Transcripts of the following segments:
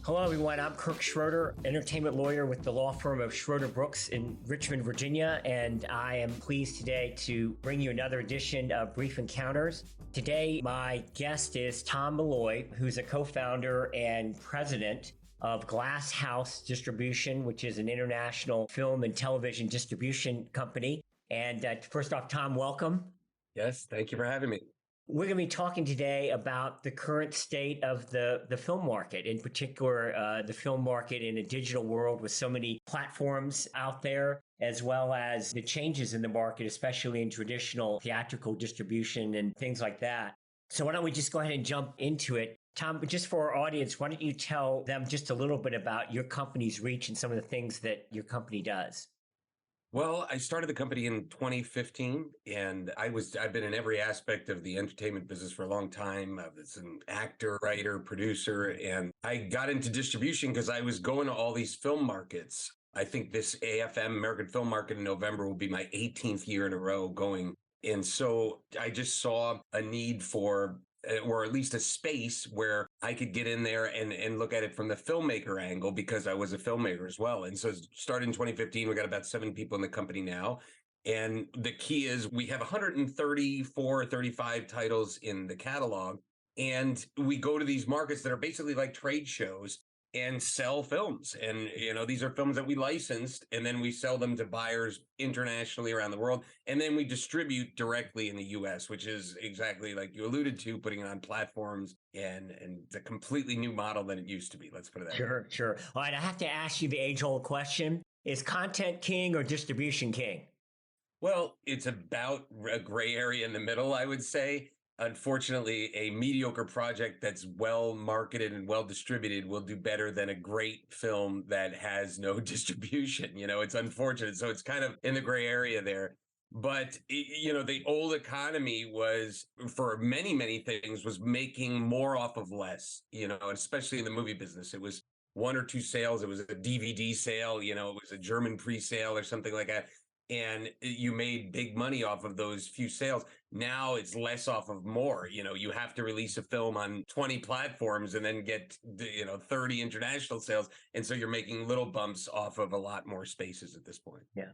Hello, everyone. I'm Kirk Schroder, entertainment lawyer with the law firm of Schroder Brooks in Richmond, Virginia, and I am pleased today to bring you another edition of Brief Encounters. Today, my guest is Tom Malloy, who's a co-founder and president of Glasshouse Distribution, which is an international film and television distribution company. And first off, Tom, welcome. Yes, thank you for having me. We're going to be talking today about the current state of the film market, in particular, the film market in a digital world with so many platforms out there, as well as the changes in the market, especially in traditional theatrical distribution and things like that. So why don't we just go ahead and jump into it? Tom, just for our audience, why don't you tell them just a little bit about your company's reach and some of the things that your company does? Well, I started the company in 2015, and I've been in every aspect of the entertainment business for a long time. I was an actor, writer, producer, and I got into distribution because I was going to all these film markets. I think this AFM, American Film Market, in November will be my 18th year in a row going. And so I just saw a need for, or at least a space where I could get in there and look at it from the filmmaker angle, because I was a filmmaker as well. And so started in 2015, we got about 7 people in the company now. And the key is we have 134, 35 titles in the catalog. And we go to these markets that are basically like trade shows and sell films. And, these are films that we licensed, and then we sell them to buyers internationally around the world. And then we distribute directly in the US, which is exactly like you alluded to, putting it on platforms and it's a completely new model than it used to be. Let's put it that way. Sure. All right, I have to ask you the age-old question. Is content king or distribution king? Well, it's about a gray area in the middle, I would say. Unfortunately, a mediocre project that's well marketed and well distributed will do better than a great film that has no distribution. It's unfortunate. So it's kind of in the gray area there. But, the old economy was, for many, many things, was making more off of less, especially in the movie business. It was 1 or 2 sales. It was a DVD sale, it was a German pre-sale or something like that. And you made big money off of those few sales. Now it's less off of more. You have to release a film on 20 platforms and then get 30 international sales. And so you're making little bumps off of a lot more spaces at this point. Yeah.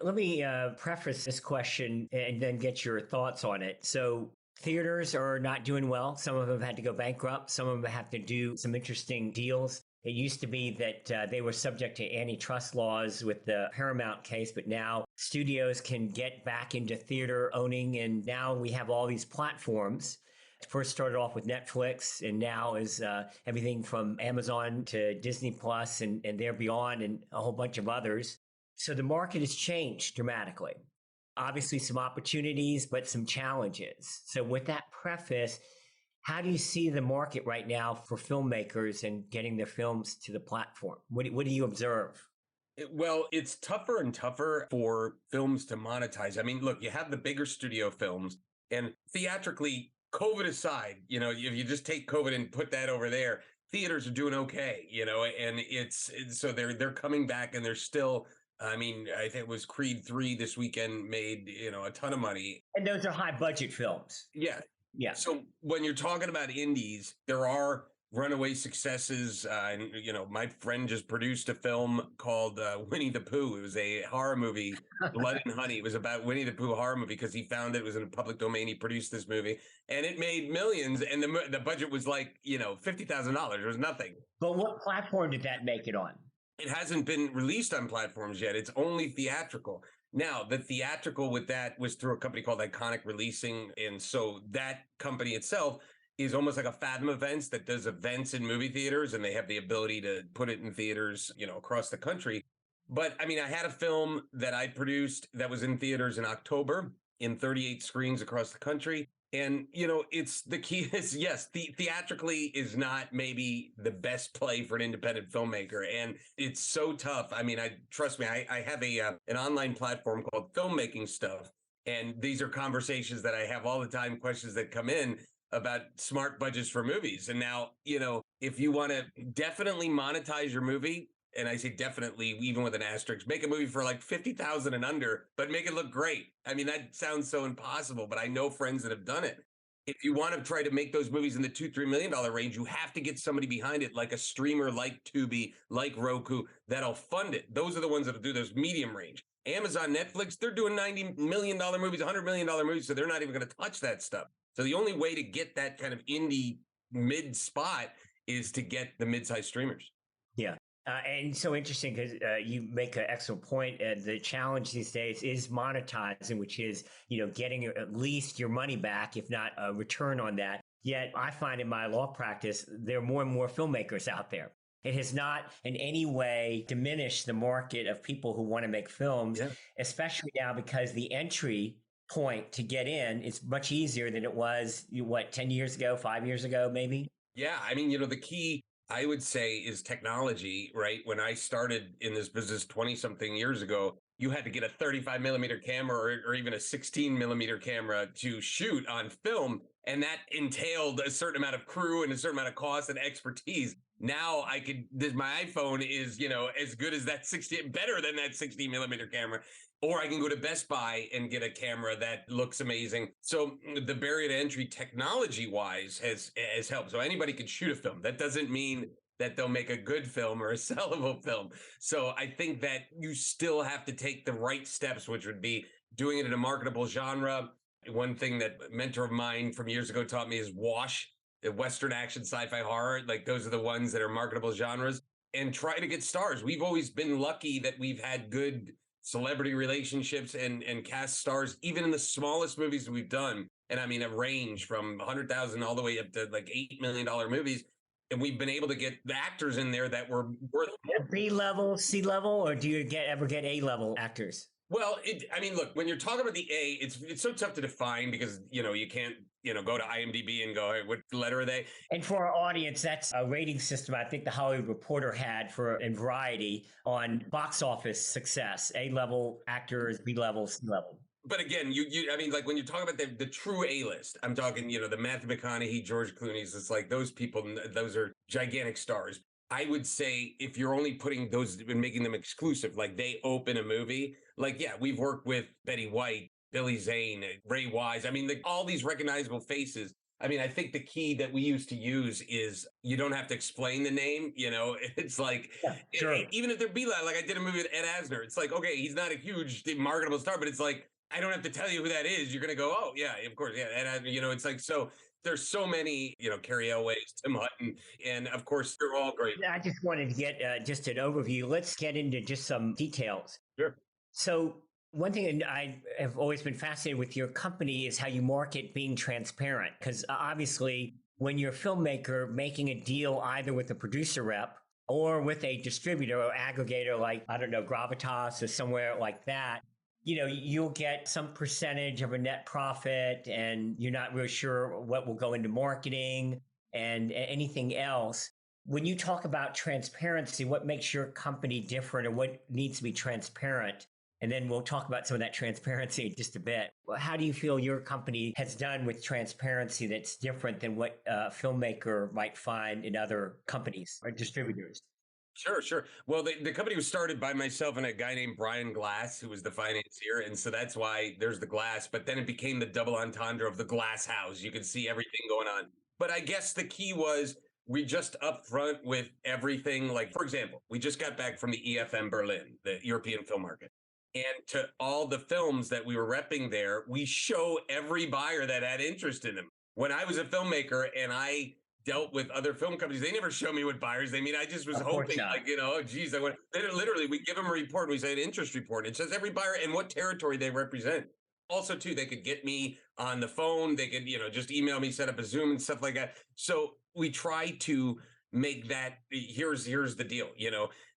Let me preface this question and then get your thoughts on it. So theaters are not doing well. Some of them had to go bankrupt. Some of them have to do some interesting deals. It used to be that they were subject to antitrust laws with the Paramount case, but now studios can get back into theater owning, and now we have all these platforms. It first started off with Netflix, and now is everything from Amazon to Disney Plus and there beyond, and a whole bunch of others. So the market has changed dramatically. Obviously some opportunities, but some challenges. So with that preface, how do you see the market right now for filmmakers and getting their films to the platform? What do you observe? Well, it's tougher and tougher for films to monetize. I mean, look, you have the bigger studio films, and theatrically, COVID aside, if you just take COVID and put that over there, theaters are doing okay, and it's so they're coming back, and they're still. I mean, I think it was Creed 3 this weekend made, a ton of money. And those are high budget films. Yeah. Yeah. So when you're talking about indies, there are runaway successes. And, my friend just produced a film called Winnie the Pooh. It was a horror movie, Blood and Honey. It was about Winnie the Pooh horror movie because he found it was in a public domain. He produced this movie and it made millions. And the budget was like, $50,000. It was nothing. But what platform did that make it on? It hasn't been released on platforms yet. It's only theatrical. Now, the theatrical with that was through a company called Iconic Releasing. And so that company itself is almost like a Fathom Events that does events in movie theaters, and they have the ability to put it in theaters, across the country. But I mean, I had a film that I produced that was in theaters in October in 38 screens across the country. And, it's the key is, yes, theatrically is not maybe the best play for an independent filmmaker. And it's so tough. I mean, trust me, I have an online platform called Filmmaking Stuff. And these are conversations that I have all the time, questions that come in about smart budgets for movies. And now, if you want to definitely monetize your movie, and I say definitely, even with an asterisk, make a movie for like 50,000 and under, but make it look great. I mean, that sounds so impossible, but I know friends that have done it. If you want to try to make those movies in the $2-3 million range, you have to get somebody behind it, like a streamer, like Tubi, like Roku, that'll fund it. Those are the ones that'll do those medium range. Amazon, Netflix, they're doing $90 million movies, $100 million movies, so they're not even going to touch that stuff. So the only way to get that kind of indie mid spot is to get the mid-sized streamers. Yeah. And so interesting because you make an excellent point. The challenge these days is monetizing, which is, getting at least your money back, if not a return on that. Yet I find in my law practice, there are more and more filmmakers out there. It has not in any way diminished the market of people who want to make films, especially now because the entry point to get in is much easier than it was, 10 years ago, 5 years ago, maybe? Yeah. I mean, the key I would say is technology, right? When I started in this business 20 something years ago, you had to get a 35 millimeter camera or even a 16 millimeter camera to shoot on film. And that entailed a certain amount of crew and a certain amount of cost and expertise. Now my iPhone is, as good as that 60, better than that 16 millimeter camera. Or I can go to Best Buy and get a camera that looks amazing. So the barrier to entry technology wise has helped. So anybody can shoot a film. That doesn't mean that they'll make a good film or a sellable film. So I think that you still have to take the right steps, which would be doing it in a marketable genre. One thing that a mentor of mine from years ago taught me is WASH, Western action, sci-fi, horror. Like those are the ones that are marketable genres, and try to get stars. We've always been lucky that we've had good celebrity relationships and cast stars, even in the smallest movies we've done. And I mean, a range from 100,000 all the way up to like $8 million movies. And we've been able to get the actors in there that were worth more. B level, C level, or do you ever get A level actors? Well, I mean, look, when you're talking about the A, it's so tough to define because, you can't, go to IMDb and go, hey, what letter are they? And for our audience, that's a rating system I think the Hollywood Reporter had in Variety on box office success. A level actors, B level, C level. But again, I mean, like when you're talking about the true A list, I'm talking, the Matthew McConaughey, George Clooney's, it's like those people, those are gigantic stars. I would say if you're only putting those and making them exclusive, like they open a movie, like, yeah, we've worked with Betty White, Billy Zane, Ray Wise. I mean, all these recognizable faces. I mean, I think the key that we used to use is you don't have to explain the name. It's like, sure. Even if they're like I did a movie with Ed Asner, it's like, okay, he's not a huge marketable star, but it's like, I don't have to tell you who that is. You're going to go, oh, yeah, of course. Yeah. And, it's like, so there's so many, Carrie Elways, Tim Hutton, and of course, they're all great. I just wanted to get just an overview. Let's get into just some details. Sure. So one thing I have always been fascinated with your company is how you market being transparent. Because obviously, when you're a filmmaker making a deal either with a producer rep or with a distributor or aggregator like, I don't know, Gravitas or somewhere like that, you'll get some percentage of a net profit and you're not really sure what will go into marketing and anything else. When you talk about transparency, what makes your company different or what needs to be transparent? And then we'll talk about some of that transparency in just a bit. How do you feel your company has done with transparency that's different than what a filmmaker might find in other companies or distributors? Sure. Well, the company was started by myself and a guy named Brian Glass, who was the financier. And so that's why there's the glass. But then it became the double entendre of the Glasshouse. You could see everything going on. But I guess the key was we just upfront with everything. Like, for example, we just got back from the EFM Berlin, the European film market. And to all the films that we were repping there, we show every buyer that had interest in them. When I was a filmmaker and I dealt with other film companies, they never show me what buyers. I mean, I just was hoping, like, oh, geez, literally, we give them a report. We say an interest report. It says every buyer and what territory they represent. Also, too, they could get me on the phone. They could, just email me, set up a Zoom and stuff like that. So we try to make that, here's the deal,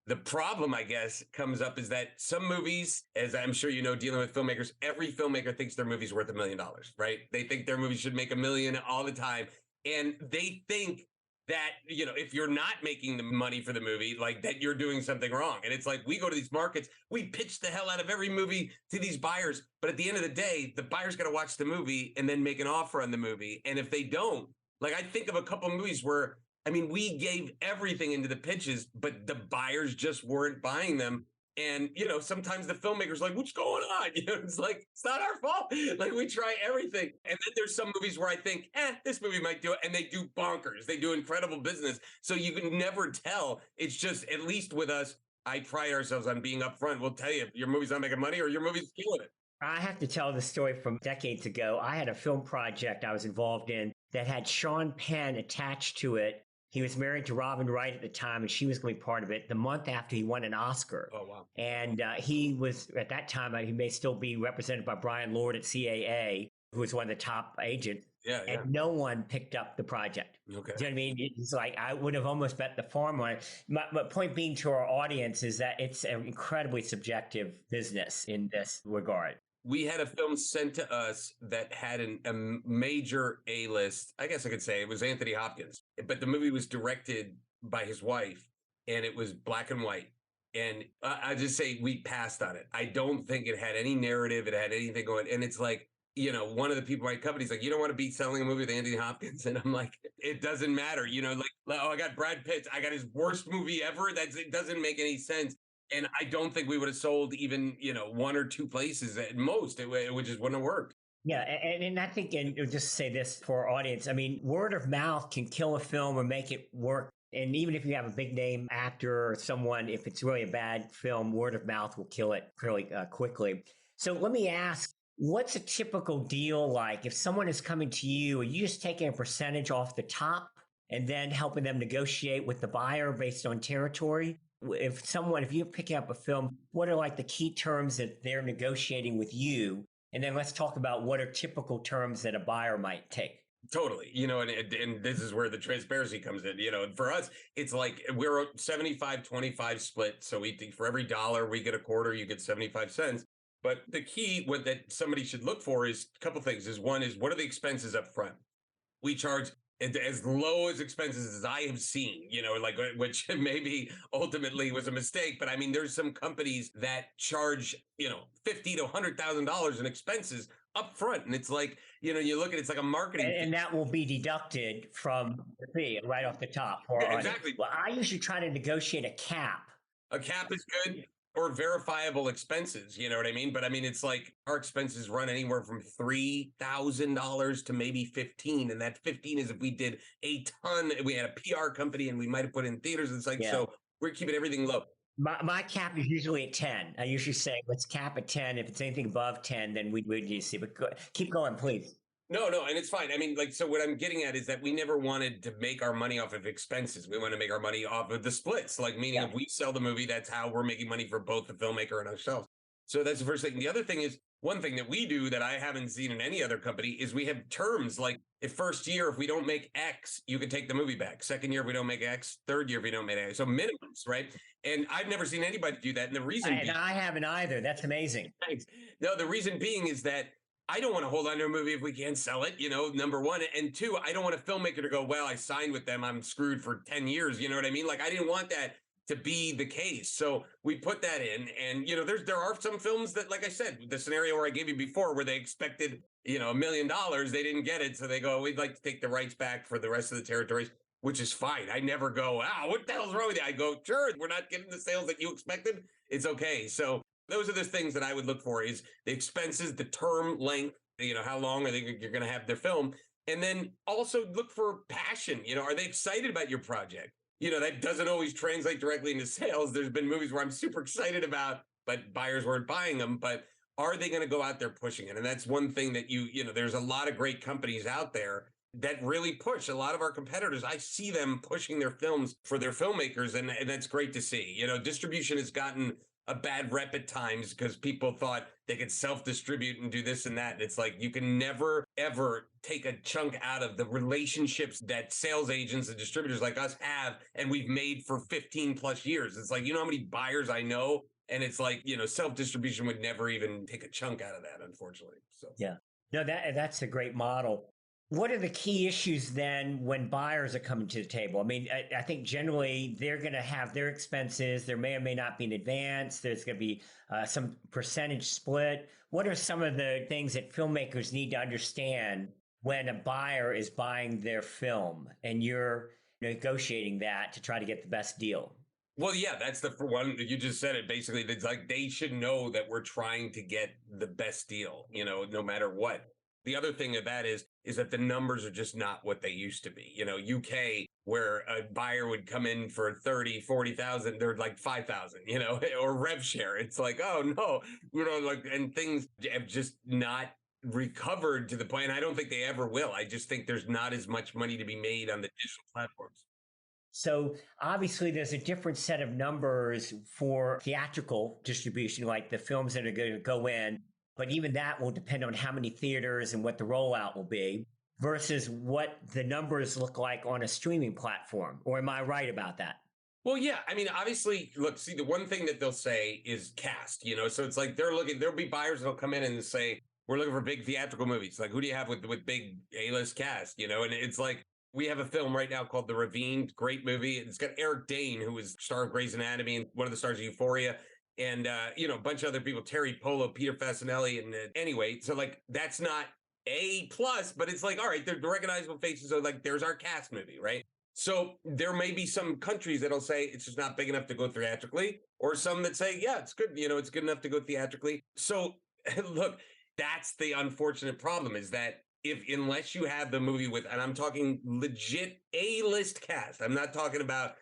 The problem, I guess, comes up is that some movies, as I'm sure dealing with filmmakers, every filmmaker thinks their movie's worth $1 million, right? They think their movie should make $1 million all the time. And they think that, if you're not making the money for the movie, like that you're doing something wrong. And it's like, we go to these markets, we pitch the hell out of every movie to these buyers. But at the end of the day, the buyer's got to watch the movie and then make an offer on the movie. And if they don't, like I think of a couple of movies where, I mean, we gave everything into the pitches, but the buyers just weren't buying them. And, sometimes the filmmaker's like, what's going on? It's like, it's not our fault. Like, we try everything. And then there's some movies where I think, this movie might do it. And they do bonkers. They do incredible business. So you can never tell. It's just, at least with us, I pride ourselves on being upfront. We'll tell you if your movie's not making money or your movie's killing it. I have to tell the story from decades ago. I had a film project I was involved in that had Sean Penn attached to it. He was married to Robin Wright at the time, and she was going to be part of it the month after he won an Oscar. Oh, wow. And he was, at that time, he may still be represented by Brian Lord at CAA, who was one of the top agents. Yeah, yeah. And no one picked up the project. Okay. Do you know what I mean? It's like I would have almost bet the farm on it. My point being to our audience is that it's an incredibly subjective business in this regard. We had a film sent to us that had a major A-list. I guess I could say it was Anthony Hopkins, but the movie was directed by his wife and it was black and white. And I just say we passed on it. I don't think it had any narrative. It had anything going. And it's like, one of the people at my company's like, you don't want to be selling a movie with Anthony Hopkins. And I'm like, it doesn't matter. Oh, I got Brad Pitt. I got his worst movie ever. It doesn't make any sense. And I don't think we would have sold even, one or two places at most. It just wouldn't have worked. Yeah. And I think, and just say this for our audience, I mean, word of mouth can kill a film or make it work. And even if you have a big name actor or someone, if it's really a bad film, word of mouth will kill it fairly quickly. So let me ask, what's a typical deal like? If someone is coming to you, are you just taking a percentage off the top and then helping them negotiate with the buyer based on territory? If you're picking up a film, what are like the key terms that they're negotiating with you? And then let's talk about what are typical terms that a buyer might take. Totally. And this is where the transparency comes in, and for us, it's like we're a 75-25 split. So we think for every dollar we get a quarter, you get 75 cents. But the key that somebody should look for is a couple things. One is what are the expenses up front? We charge as low as expenses as I have seen, which maybe ultimately was a mistake. But I mean, there's some companies that charge, $50,000 to $100,000 in expenses up front. And it's like, you look at it's like a marketing. And that will be deducted from the fee right off the top. Exactly. Well, I usually try to negotiate a cap. A cap is good. Or verifiable expenses, you know what I mean? But I mean, it's like our expenses run anywhere from $3,000 to maybe 15. And that 15 is if we did a ton, we had a PR company and we might have put in theaters. It's like, So we're keeping everything low. My cap is usually at 10. I usually say, let's cap at 10. If it's anything above 10, then we'd see. But keep going, please. No, and it's fine. I mean, so what I'm getting at is that we never wanted to make our money off of expenses. We want to make our money off of the splits, meaning if we sell the movie, that's how we're making money for both the filmmaker and ourselves. So that's the first thing. The other thing is, one thing that we do that I haven't seen in any other company is we have terms like if first year, if we don't make X, you can take the movie back. Second year, if we don't make X. Third year, if we don't make X. So minimums, right? And I've never seen anybody do that. And the reason I haven't either. That's amazing. Thanks. No, the reason being is that I don't want to hold on to a movie if we can't sell it, number one. And two, I don't want a filmmaker to go, well, I signed with them. I'm screwed for 10 years. You know what I mean? I didn't want that to be the case. So we put that in. And, there are some films that, like I said, the scenario where I gave you before, where they expected, $1 million, they didn't get it. So they go, we'd like to take the rights back for the rest of the territories, which is fine. I never go, what the hell's wrong with you? I go, sure, we're not getting the sales that you expected. It's okay. So those are the things that I would look for is the expenses, the term length, how long are you're going to have their film? And then also look for passion. Are they excited about your project? That doesn't always translate directly into sales. There's been movies where I'm super excited about, but buyers weren't buying them. But are they going to go out there pushing it? And that's one thing that there's a lot of great companies out there that really push. A lot of our competitors, I see them pushing their films for their filmmakers. And that's great to see. Distribution has gotten a bad rep at times because people thought they could self-distribute and do this and that. And it's like, you can never, ever take a chunk out of the relationships that sales agents and distributors like us have, and we've made for 15 plus years. It's like, how many buyers I know? And it's like, self-distribution would never even take a chunk out of that, unfortunately. So, yeah, no, that's a great model. What are the key issues then when buyers are coming to the table? I mean, I think generally they're going to have their expenses. There may or may not be an advance. There's going to be some percentage split. What are some of the things that filmmakers need to understand when a buyer is buying their film and you're negotiating that to try to get the best deal? Well, yeah, that's the for one. You just said it. Basically, it's like they should know that we're trying to get the best deal, no matter what. The other thing of that is that the numbers are just not what they used to be. UK, where a buyer would come in for 30, 40,000, they're like 5,000, or rev share. It's like, oh no, like, and things have just not recovered to the point. And I don't think they ever will. I just think there's not as much money to be made on the digital platforms. So obviously, there's a different set of numbers for theatrical distribution, like the films that are going to go in. But even that will depend on how many theaters and what the rollout will be versus what the numbers look like on a streaming platform. Or am I right about that? Well, yeah. I mean, obviously, look, see, the one thing that they'll say is cast, so it's like there'll be buyers that'll come in and say, we're looking for big theatrical movies. Like, who do you have with big A-list cast, And it's like, we have a film right now called The Ravine, great movie. It's got Eric Dane, who was star of Grey's Anatomy and one of the stars of Euphoria. And, a bunch of other people, Terry Polo, Peter Fasinelli. And anyway, so like, that's not A plus, but it's like, all right, they're recognizable faces. So like, there's our cast movie, right? So there may be some countries that'll say it's just not big enough to go theatrically, or some that say, yeah, it's good. It's good enough to go theatrically. So look, that's the unfortunate problem is that if unless you have the movie with, and I'm talking legit A-list cast, I'm not talking about,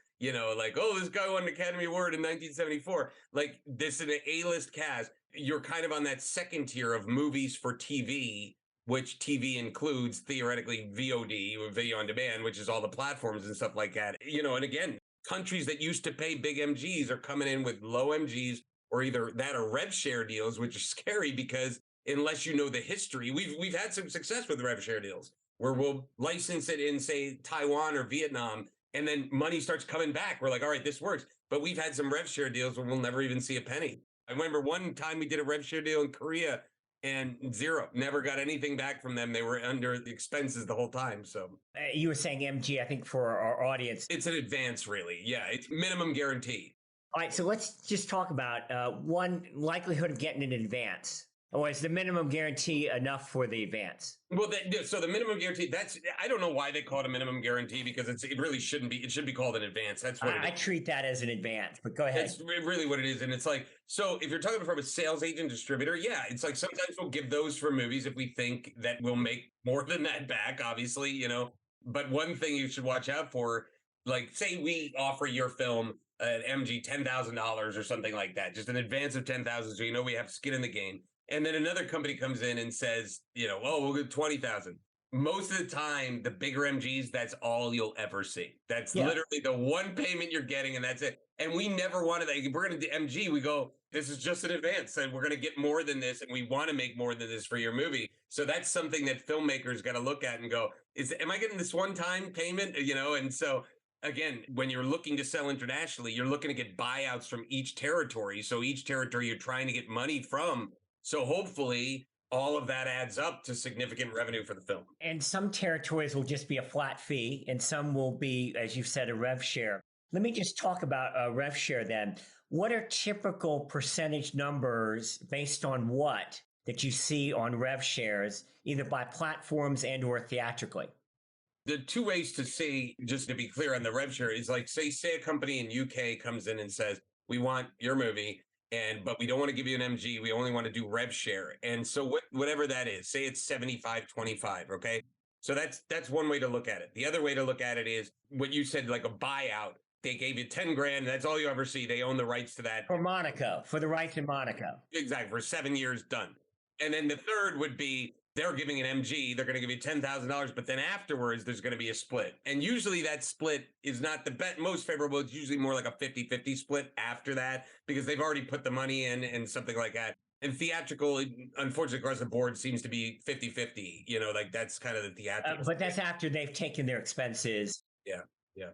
like, oh, this guy won an Academy Award in 1974. Like this is an A-list cast. You're kind of on that second tier of movies for TV, which TV includes theoretically VOD or video on demand, which is all the platforms and stuff like that. And again, countries that used to pay big MGs are coming in with low MGs or either that or rev share deals, which are scary because unless you know the history, we've had some success with rev share deals where we'll license it in, say, Taiwan or Vietnam, and then money starts coming back. We're like, all right, this works. But we've had some rev share deals where we'll never even see a penny. I remember one time we did a rev share deal in Korea and zero, never got anything back from them. They were under the expenses the whole time. So You were saying MG, I think, for our audience. it's an advance, really. Yeah, it's minimum guarantee. All right, so let's just talk about one likelihood of getting an advance. Or is the minimum guarantee enough for the advance? Well, so the minimum guarantee, I don't know why they call it a minimum guarantee because it really shouldn't be. It should be called an advance. That's what I treat that as an advance, but go ahead. That's really what it is. And it's like, so if you're talking from a sales agent distributor, yeah, it's like sometimes we'll give those for movies if we think that we'll make more than that back, obviously, But one thing you should watch out for, like, say we offer your film an MG $10,000 or something like that, just an advance of 10,000, so we have skin in the game. And then another company comes in and says, oh, we'll get 20,000. Most of the time, the bigger MGs, that's all you'll ever see. That's literally the one payment you're getting, and that's it. And we never wanted that. We're going to do MG. We go, this is just an advance, and we're going to get more than this, and we want to make more than this for your movie. So that's something that filmmakers got to look at and go, am I getting this one-time payment? And so again, when you're looking to sell internationally, you're looking to get buyouts from each territory. So each territory you're trying to get money from. So hopefully all of that adds up to significant revenue for the film. And some territories will just be a flat fee, and some will be, as you said, a rev share. Let me just talk about a rev share then. What are typical percentage numbers based on what that you see on rev shares, either by platforms and or theatrically? The two ways to say, just to be clear on the rev share, is like, say a company in UK comes in and says, we want your movie, but we don't want to give you an MG. We only want to do rev share. And so whatever that is, say it's 75-25. Okay. So that's one way to look at it. The other way to look at it is what you said, like a buyout. They gave you 10 grand. That's all you ever see. They own the rights to that. For Monaco, for the rights in Monaco. Exactly. For 7 years, done. And then the third would be they're giving an MG. They're going to give you $10,000, but then afterwards, there's going to be a split. And usually that split is not the most favorable. It's usually more like a 50-50 split after that because they've already put the money in and something like that. And theatrical, unfortunately, across the board seems to be 50-50. Like that's kind of the theatrical. But that's after they've taken their expenses. Yeah. Yeah.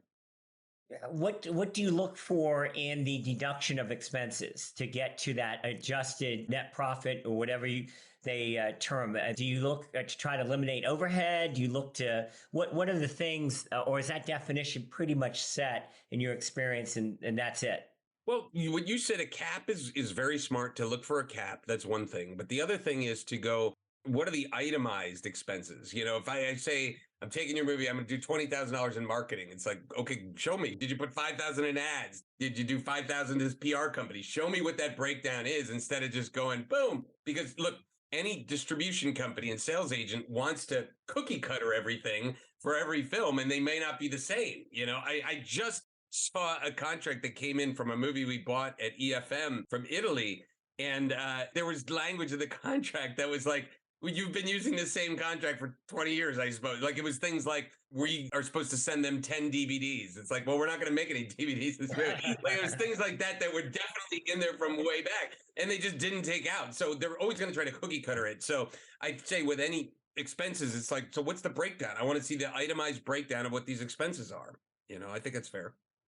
What do you look for in the deduction of expenses to get to that adjusted net profit or whatever they term? Do you look to try to eliminate overhead? Do you look to what are the things, or is that definition pretty much set in your experience and that's it? Well, what you said, a cap is very smart to look for a cap. That's one thing. But the other thing is to go, what are the itemized expenses? If I say I'm taking your movie, I'm going to do $20,000 in marketing. It's like, okay, show me. Did you put 5,000 in ads? Did you do 5,000 to this PR company? Show me what that breakdown is instead of just going boom. Because look, any distribution company and sales agent wants to cookie cutter everything for every film, and they may not be the same. I just saw a contract that came in from a movie we bought at EFM from Italy, and there was language of the contract that was like, well, you've been using the same contract for 20 years, I suppose. Like, it was things like, we are supposed to send them 10 DVDs. It's like, well, we're not going to make any DVDs this movie. Like, it was things like that were definitely in there from way back, and they just didn't take out. So they're always going to try to cookie cutter it. So I'd say with any expenses, it's like, so what's the breakdown? I want to see the itemized breakdown of what these expenses are. I think it's fair.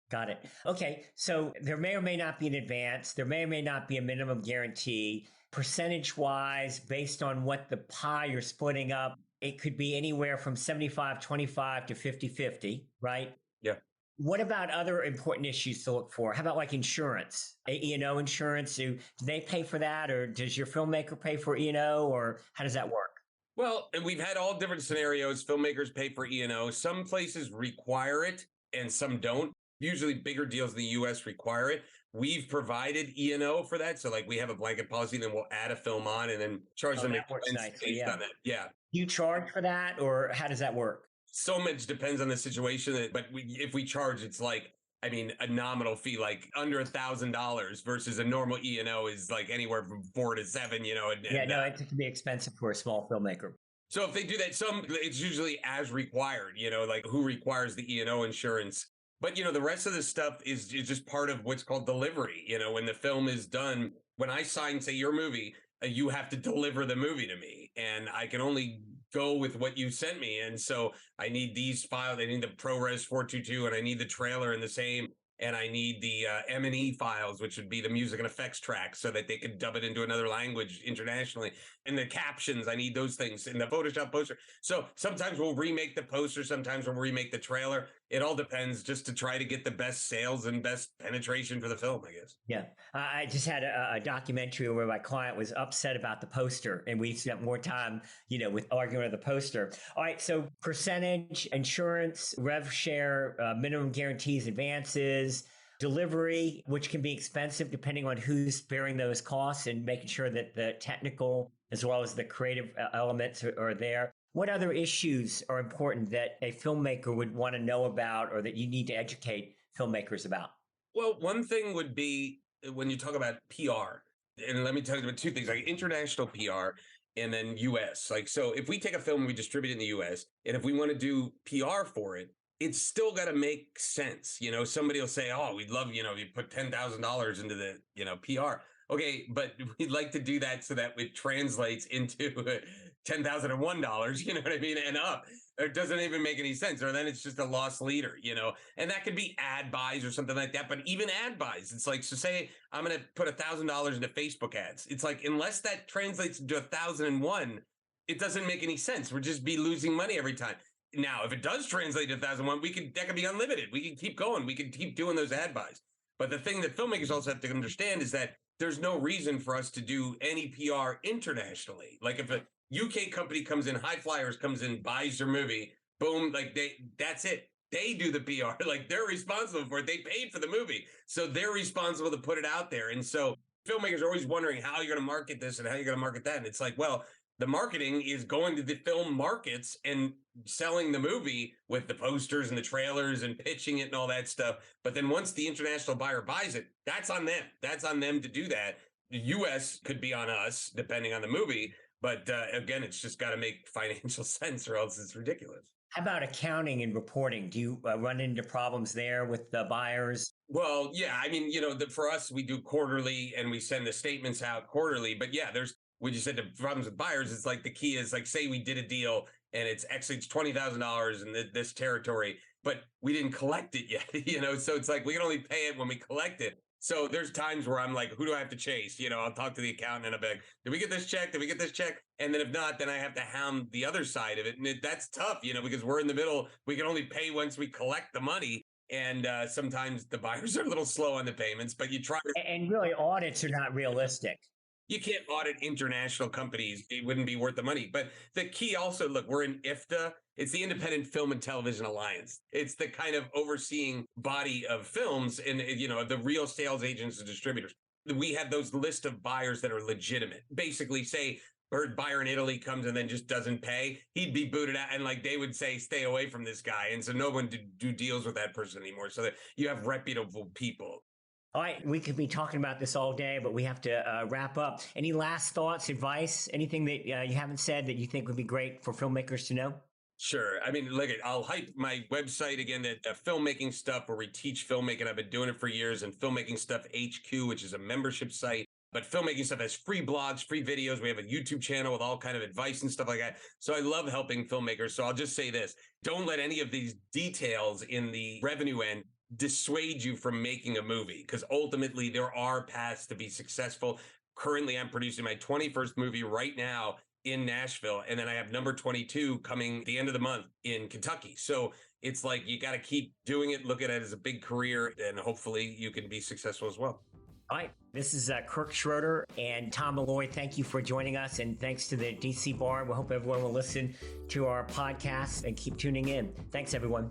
Got it. Okay. So there may or may not be an advance. There may or may not be a minimum guarantee. Percentage wise, based on what the pie you're splitting up, it could be anywhere from 75-25 to 50-50, right? Yeah. What about other important issues to look for? How about like insurance? E&O insurance, do they pay for that, or does your filmmaker pay for E&O, or how does that work? Well, we've had all different scenarios. Filmmakers pay for E&O. Some places require it and some don't. Usually bigger deals in the US require it. We've provided E&O for that. So like, we have a blanket policy, then we'll add a film on and then charge them expense based on that. Yeah. You charge for that, or how does that work? So much depends on the situation, but if we charge, it's like, I mean, a nominal fee, like under $1,000 versus a normal E&O is like anywhere from 4 to 7, it can be expensive for a small filmmaker. So if they do that, it's usually as required, like who requires the E&O insurance. But, the rest of the stuff is just part of what's called delivery. When the film is done, when I sign, say, your movie, you have to deliver the movie to me. And I can only go with what you sent me. And so I need these files. I need the ProRes 422, and I need the trailer in the same. And I need the M&E files, which would be the music and effects tracks, so that they could dub it into another language internationally. And the captions, I need those things. And the Photoshop poster. So sometimes we'll remake the poster. Sometimes we'll remake the trailer. It all depends, just to try to get the best sales and best penetration for the film, I guess. Yeah. I just had a documentary where my client was upset about the poster, and we spent more time, with arguing over the poster. All right. So percentage, insurance, rev share, minimum guarantees, advances, delivery, which can be expensive depending on who's bearing those costs, and making sure that the technical as well as the creative elements are there. What other issues are important that a filmmaker would want to know about, or that you need to educate filmmakers about? Well, one thing would be when you talk about PR, and let me tell you about two things, like international PR and then US. Like, so if we take a film and we distribute it in the US, and if we want to do PR for it, it's still got to make sense. Somebody will say, oh, we'd love, you put $10,000 into the, PR. Okay, but we'd like to do that so that it translates into $10,001, you know what I mean, and up. It doesn't even make any sense. Or then it's just a lost leader, and that could be ad buys or something like that. But even ad buys, it's like, so say I'm going to put $1,000 into Facebook ads. It's like, unless that translates into 1,001, it doesn't make any sense. We'll just be losing money every time. Now, if it does translate to 1,001, that could be unlimited. We can keep going. We can keep doing those ad buys. But the thing that filmmakers also have to understand is that there's no reason for us to do any PR internationally. Like, if a UK company comes in, High Flyers comes in, buys your movie, boom, like that's it. They do the PR. Like, they're responsible for it. They paid for the movie. So they're responsible to put it out there. And so filmmakers are always wondering how you're going to market this and how you're going to market that. And it's like, well, the marketing is going to the film markets and selling the movie with the posters and the trailers and pitching it and all that stuff. But then once the international buyer buys it, that's on them. That's on them to do that. The US could be on us, depending on the movie. But again, it's just got to make financial sense, or else it's ridiculous. How about accounting and reporting? Do you run into problems there with the buyers? Well, yeah. I mean, for us, we do quarterly and we send the statements out quarterly. But yeah, there's, when you said the problems with buyers, it's like, the key is, like, say we did a deal and it's $20,000 in this territory, but we didn't collect it yet, so it's like, we can only pay it when we collect it. So there's times where I'm like, who do I have to chase? I'll talk to the accountant and I'll be like, did we get this check? Did we get this check? And then if not, then I have to hound the other side of it. And that's tough, because we're in the middle. We can only pay once we collect the money. And sometimes the buyers are a little slow on the payments, but you try. And really, audits are not realistic. You can't audit international companies. It wouldn't be worth the money. But the key also, look, we're in IFTA. It's the Independent Film and Television Alliance. It's the kind of overseeing body of films and, the real sales agents and distributors. We have those list of buyers that are legitimate. Basically, say, heard buyer in Italy comes and then just doesn't pay, he'd be booted out. And like they would say, stay away from this guy. And so no one do deals with that person anymore. So that you have reputable people. All right, we could be talking about this all day, but we have to wrap up. Any last thoughts, advice, anything that you haven't said that you think would be great for filmmakers to know? Sure. I mean, look, I'll hype my website again, that filmmaking stuff where we teach filmmaking. I've been doing it for years, and Filmmaking Stuff HQ, which is a membership site. But Filmmaking Stuff has free blogs, free videos. We have a YouTube channel with all kind of advice and stuff like that. So I love helping filmmakers. So I'll just say this. Don't let any of these details in the revenue end dissuade you from making a movie, because ultimately there are paths to be successful. Currently, I'm producing my 21st movie right now in Nashville. And then I have number 22 coming at the end of the month in Kentucky. So it's like, you got to keep doing it, look at it as a big career, and hopefully you can be successful as well. All right. This is Kirk Schroder and Tom Malloy. Thank you for joining us. And thanks to the DC Bar. We hope everyone will listen to our podcast and keep tuning in. Thanks, everyone.